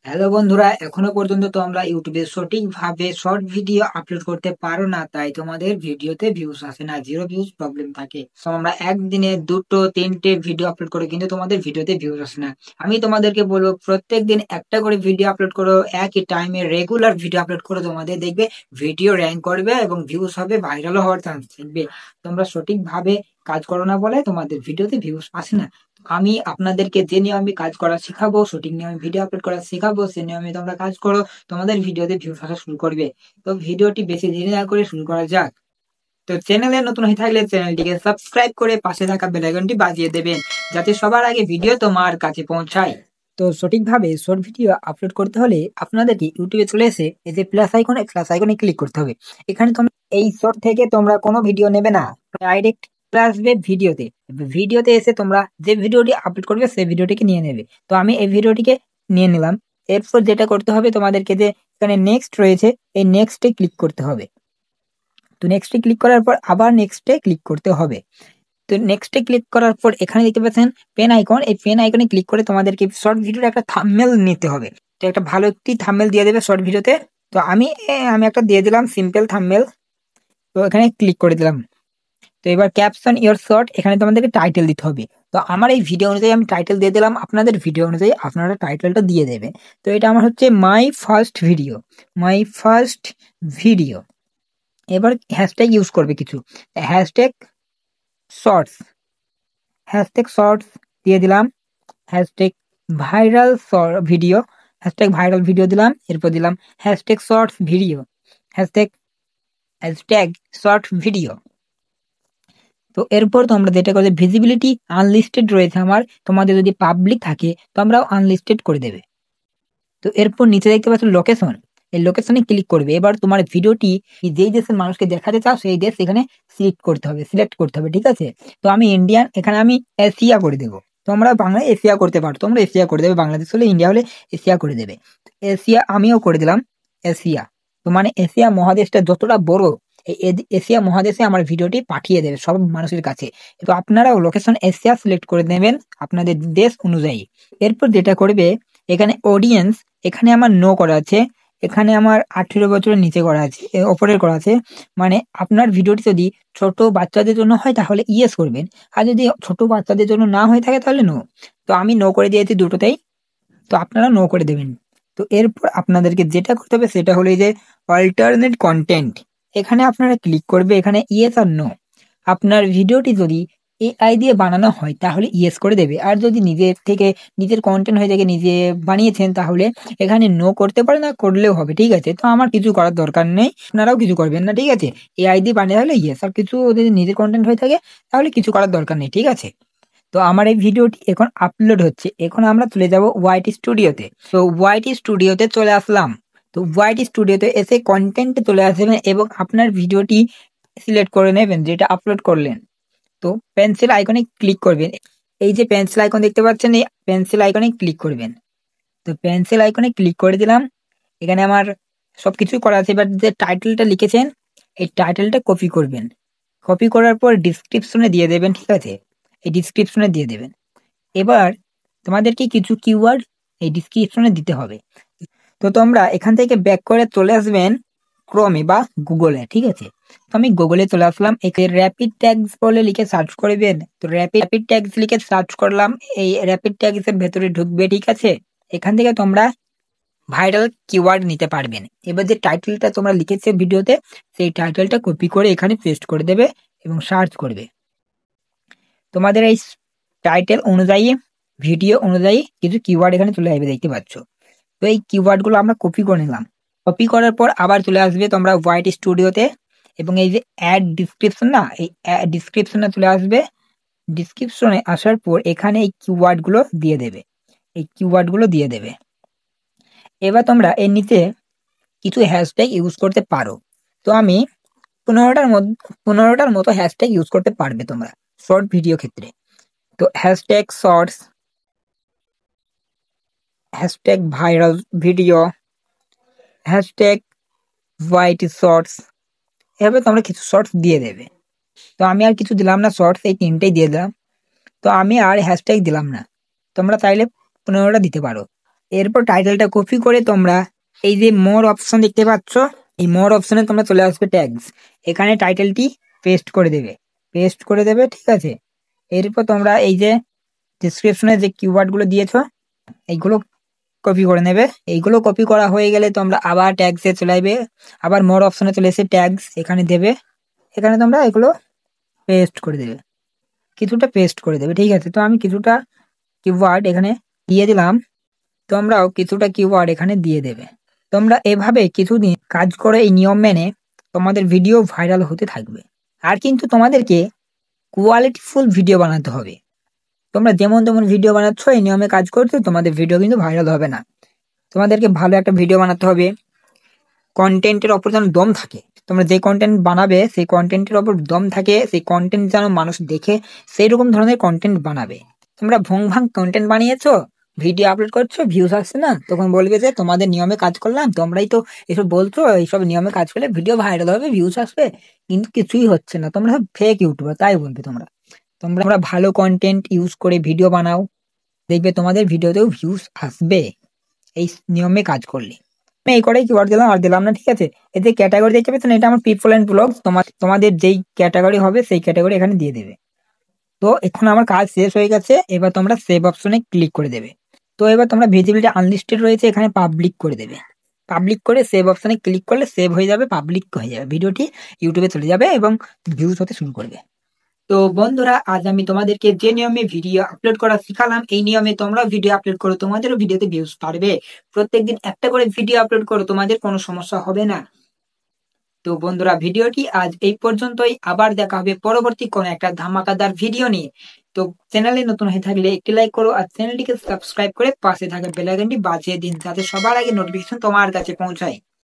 Hello বন্ধুরা, এখনো পর্যন্ত তোমরা ইউটিউবে সঠিকভাবে শর্ট ভিডিও আপলোড করতে পারো না, তাই তোমাদের ভিডিওতে ভিউজ আসে না, জিরো ভিউজ প্রবলেম থাকে। তো আমরা একদিনে দুটো তিনটে ভিডিও আপলোড করি, কিন্তু তোমাদের ভিডিওতে ভিউজ আসে না। আমি তোমাদেরকে বলবো প্রত্যেক দিন একটা করে ভিডিও আপলোড করো, একই টাইমে রেগুলার ভিডিও আপলোড করো, তোমাদের দেখবে ভিডিও র্যাঙ্ক করবে এবং ভিউজ হবে, ভাইরাল হওয়ার চান্স থাকবে। তোমরা সঠিকভাবে কাজ করো না বলে তোমাদের ভিডিওতে ভিউজ আসে না। আমি আপনাদেরকে যে নিয়মে কাজ করা শেখাবো, সঠিক নিয়মে ভিডিও আপলোড করা শেখাবো, সে নিয়মে তোমরা কাজ করো, তোমাদের ভিডিওতে ভিউজ আসা শুরু করবে। তো ভিডিওটি বেশি দেরি না করে শুরু করা যাক। তো চ্যানেলে নতুন হয়ে থাকলে চ্যানেলটিকে সাবস্ক্রাইব করে পাশে থাকা বেল আইকনটি বাজিয়ে দেবেন, যাতে সবার আগে ভিডিও তোমার কাছে পৌঁছায়। তো সঠিকভাবে শর্ট ভিডিও আপলোড করতে হলে আপনাদেরকে ইউটিউবে চলে এসে এই যে প্লাস আইকনে ক্লিক করতে হবে। এখানে তোমরা এই শর্ট থেকে তোমরা কোনো ভিডিও নেবে না, ডাইরেক্ট চলে আসবে ভিডিওতে। ভিডিওতে এসে তোমরা যে ভিডিওটি আপলোড করবে সেই ভিডিওটিকে নিয়ে নেবে। তো আমি এই ভিডিওটিকে নিয়ে নিলাম। এরপর যেটা করতে হবে তোমাদেরকে, যে এখানে নেক্সট রয়েছে, এই নেক্সটে ক্লিক করতে হবে। তো নেক্সটে ক্লিক করার পর আবার নেক্সটে ক্লিক করতে হবে। তো নেক্সটে ক্লিক করার পর এখানে দেখতে পাচ্ছেন পেন আইকন, এই পেন আইকনে ক্লিক করে তোমাদেরকে শর্ট ভিডিওর একটা থাম্বনেল নিতে হবে। তো একটা ভালো একটি থাম্বনেল দিয়ে দেবে শর্ট ভিডিওতে। তো আমি একটা দিয়ে দিলাম সিম্পল থাম্বনেল। তো এখানে ক্লিক করে দিলাম। তো এবার ক্যাপশন ইওর শর্ট, এখানে তোমাদেরকে টাইটেল দিতে হবে। তো আমার এই ভিডিও অনুযায়ী আমি টাইটেল দিয়ে দিলাম, আপনাদের ভিডিও অনুযায়ী আপনারা টাইটেলটা দিয়ে দেবেন। তো এটা আমার হচ্ছে মাই ফার্স্ট ভিডিও। এবার হ্যাশট্যাগ ইউজ করবে কিছু, হ্যাশট্যাগ শর্টস, হ্যাশট্যাগ শর্টস দিয়ে দিলাম। Hashtag viral video, hashtag viral video দিলাম। এরপর দিলাম hashtag shorts video, hashtag hashtag short video. তো এরপর তোমরা যেটা করবে, ভিজিবিলিটি আনলিস্টেড রয়েছে আমার, তোমাদের যদি পাবলিক থাকে তো আমরাও আনলিস্টেড করে দেবে। তো এরপর নিচে দেখতে পাচ্ছ লোকেশন, এই লোকেশনে ক্লিক করবে। এবার তোমার ভিডিওটি যেই দেশের মানুষকে দেখাতে চাও সেই দেশ এখানে সিলেক্ট করতে হবে, ঠিক আছে। তো আমি ইন্ডিয়ান, এখানে আমি এশিয়া করে দেবো। তোমরা বাংলায় এশিয়া করতে পারো, তোমরা এশিয়া করে দেবে, বাংলাদেশ হলে ইন্ডিয়া হলে এশিয়া করে দেবে। এশিয়া আমিও করে দিলাম, এশিয়া। তো মানে এশিয়া মহাদেশটা যতটা বড়, এই এশিয়া মহাদেশে আমার ভিডিওটি পাঠিয়ে দেবে সব মানুষের কাছে। তো আপনারাও লোকেশন এশিয়া সিলেক্ট করে নেবেন আপনাদের দেশ অনুযায়ী। এরপর যেটা করবে, এখানে অডিয়েন্স, এখানে আমার নো করা আছে, এখানে আমার 18 বছরের নিচে করা আছে, ওপরের করা আছে। মানে আপনার ভিডিওটি যদি ছোট বাচ্চাদের জন্য হয় তাহলে ইয়েস করবেন, আর যদি ছোট বাচ্চাদের জন্য না হয়ে থাকে তাহলে নো। তো আমি নো করে দিয়েছি দুটোতেই, তো আপনারা নো করে দেবেন। তো এরপর আপনাদেরকে যেটা করতে হবে সেটা হলো এই যে অল্টারনেট কন্টেন্ট, এখানে আপনারা ক্লিক করবে, এখানে ইয়েস আর নো। আপনার ভিডিওটি যদি এআই দিয়ে বানানো হয় তাহলে ইয়েস করে দেবে, আর যদি নিজের থেকে নিজের কন্টেন্ট হয়ে থেকে নিজে বানিয়েছেন তাহলে এখানে নো করতে পারে, না করলেও হবে, ঠিক আছে। তো আমার কিছু করার দরকার নেই, আপনারাও কিছু করবেন না, ঠিক আছে। এআই দিয়ে বানিয়ে হলে ইয়েস, আর কিছু যদি নিজের কন্টেন্ট হয়ে থাকে তাহলে কিছু করার দরকার নেই, ঠিক আছে। তো আমার এই ভিডিওটি এখন আপলোড হচ্ছে, এখন আমরা চলে যাব ওয়াইটি স্টুডিওতে। তো ওয়াইটি স্টুডিওতে চলে আসলাম। তো ওয়াইটি স্টুডিওতে এসে কন্টেন্টে চলে আসবেন এবং আপনার ভিডিওটি সিলেক্ট করে নেবেন যেটা আপলোড করলেন। তো পেন্সিল আইকনে ক্লিক করবেন, এই যে পেন্সিল আইকন দেখতে পাচ্ছেন, এই পেন্সিল আইকনে ক্লিক করবেন। তো পেন্সিল আইকনে ক্লিক করে দিলাম। এখানে আমার সবকিছু করা আছে। এবার যে টাইটেলটা লিখেছেন এই টাইটেলটা কপি করবেন, কপি করার পর ডিসক্রিপশনে দিয়ে দেবেন, ঠিক আছে। এই ডিসক্রিপশনে দিয়ে দেবেন। এবার তোমাদেরকে কিছু কিওয়ার্ড এই ডিসক্রিপশনে দিতে হবে। তো তোমরা এখান থেকে ব্যাক করে চলে আসবেন ক্রোমে বা গুগলে, ঠিক আছে। তো আমি গুগলে চলে আসলাম, এখানে র্যাপিড ট্যাগস বলে লিখে সার্চ করবেন। তো র্যাপিড ট্যাগস লিখে সার্চ করলাম, এই র্যাপিড ট্যাগস এর ভেতরে ঢুকবে, ঠিক আছে। এখান থেকে তোমরা ভাইরাল কিওয়ার্ড নিতে পারবেন। এবার যে টাইটেলটা তোমরা লিখেছে ভিডিওতে সেই টাইটেলটা কপি করে এখানে পেস্ট করে দেবে এবং সার্চ করবে। তোমাদের এই টাইটেল অনুযায়ী, ভিডিও অনুযায়ী কিছু কিওয়ার্ড এখানে চলে আসবে, দেখতে পাচ্ছ। তো এই কিওয়ার্ড গুলো আমরা কপি করে নিলাম। কপি করার পর আবার চলে আসবে তোমরা হোয়াইট স্টুডিওতে, এবং এই যে অ্যাড ডিসক্রিপশন, না এই ডিসক্রিপশনে চলে আসবে। ডিসক্রিপশনে আসার পর এখানে এই কিওয়ার্ড গুলো দিয়ে দেবে, এই কিওয়ার্ড গুলো দিয়ে দেবে। এবার তোমরা এর নিচে কিছু হ্যাশট্যাগ ইউজ করতে পারো। তো আমি 15টার মতো হ্যাশট্যাগ ইউজ করতে পারবে তোমরা শর্ট ভিডিও ক্ষেত্রে। তো hashtag shorts, hashtag viral video, hashtag white shorts, এভাবে তোমরা কিছু শর্টস দিয়ে দেবে। তো আমি আর কিছু দিলাম না, শর্টস এই তিনটেই দিয়ে দিলাম। তো আমি আর হ্যাশট্যাগ দিলাম না, তোমরা চাইলে 15টা দিতে পারো। এরপর টাইটেলটা কপি করে তোমরা এই যে মোর অপশন দেখতে পাচ্ছ, এই মোর অপশনে তোমরা চলে আসবে ট্যাগস, এখানে টাইটেলটি পেস্ট করে দেবে, ঠিক আছে। এরপর তোমরা এই যে ডিসক্রিপশনে যে কিওয়ার্ড গুলো দিয়েছো এইগুলো কপি করে নেবে। এইগুলো কপি করা হয়ে গেলে তোমরা আবার ট্যাগসে চলে আসবে, আবার মোর অপশনে চলে এসে ট্যাগস এখানে দেবে, এখানে তোমরা এগুলো পেস্ট করে দেবে, কিছুটা পেস্ট করে দেবে, ঠিক আছে। তো আমি কিছুটা কিওয়ার্ড এখানে দিয়ে দিলাম, তোমরাও কিছুটা কিওয়ার্ড এখানে দিয়ে দেবে। তোমরা এভাবে কিছুদিন কাজ করে এই নিয়ম মেনে তোমাদের ভিডিও ভাইরাল হতে থাকবে। আর কিন্তু তোমাদেরকে কোয়ালিটিফুল ভিডিও বানাতে হবে। তোমরা যেমন তেমন ভিডিও বানাচ্ছ, এই নিয়মে কাজ করতে তোমাদের ভিডিও কিন্তু ভাইরাল হবে না। তোমাদেরকে ভালো একটা ভিডিও বানাতে হবে, কন্টেন্টের ওপর যেন দম থাকে। তোমরা যে কন্টেন্ট বানাবে সেই কন্টেন্টের ওপর দম থাকে, সেই কন্টেন্ট যেন মানুষ দেখে সেই রকম ধরনের কন্টেন্ট বানাবে। তোমরা ভং ভাং কন্টেন্ট বানিয়েছো, ভিডিও আপলোড করছো, ভিউজ আসছে না, তখন বলবে যে তোমাদের নিয়মে কাজ করলাম, তোমরাই তো এসব বলছো, এইসব নিয়মে কাজ করলে ভিডিও ভাইরাল হবে, ভিউজ আসবে, কিন্তু কিছুই হচ্ছে না, তোমরা সব ফেক ইউটিউবার, তাই বলবে। তোমরা তোমরা ভালো কন্টেন্ট ইউজ করে ভিডিও বানাও, দেখবে তোমাদের ভিডিওতেও ভিউজ আসবে এই নিয়মে কাজ করলে। আমি এই করেই কিওয়ার্ড দিলাম, আর দিলাম না, ঠিক আছে। এতে ক্যাটাগরি দেখতে পাচ্ছেন, এটা আমার পিপল এন্ড ব্লগ, তোমাদের যেই ক্যাটাগরি হবে সেই ক্যাটাগরি এখানে দিয়ে দেবে। তো এখন আমার কাজ শেষ হয়ে গেছে, এবার তোমরা সেভ অপশনে ক্লিক করে দেবে। তো এবার তোমরা ভিজিবিলিটি আনলিস্টেড রয়েছে, এখানে পাবলিক করে দেবে। পাবলিক করে সেভ অপশনে ক্লিক করলে সেভ হয়ে যাবে, পাবলিক হয়ে যাবে, ভিডিওটি ইউটিউবে চলে যাবে এবং ভিউজ হতে শুরু করবে। তো বন্ধুরা, আজ আমি তোমাদেরকে যে নিয়মে ভিডিও আপলোড করা শিখালাম, এই নিয়মে তোমরা ভিডিও আপলোড করো, তোমাদেরও ভিডিওতে ভিউজ পারবে। প্রত্যেকদিন একটা করে ভিডিও আপলোড করো, তোমাদের কোনো সমস্যা হবে না। তো বন্ধুরা, ভিডিওটি আজ এই পর্যন্তই, আবার দেখা হবে পরবর্তী কোনো একটা ধামাকাদার ভিডিও নিয়ে। তো চ্যানেলে নতুন হয়ে থাকলে একটি লাইক করো, আর চ্যানেলটিকে সাবস্ক্রাইব করে পাশে থাকা বেল আইকনটি বাজিয়ে দিন, যাতে সবার আগে নোটিফিকেশন তোমার কাছে পৌঁছায়।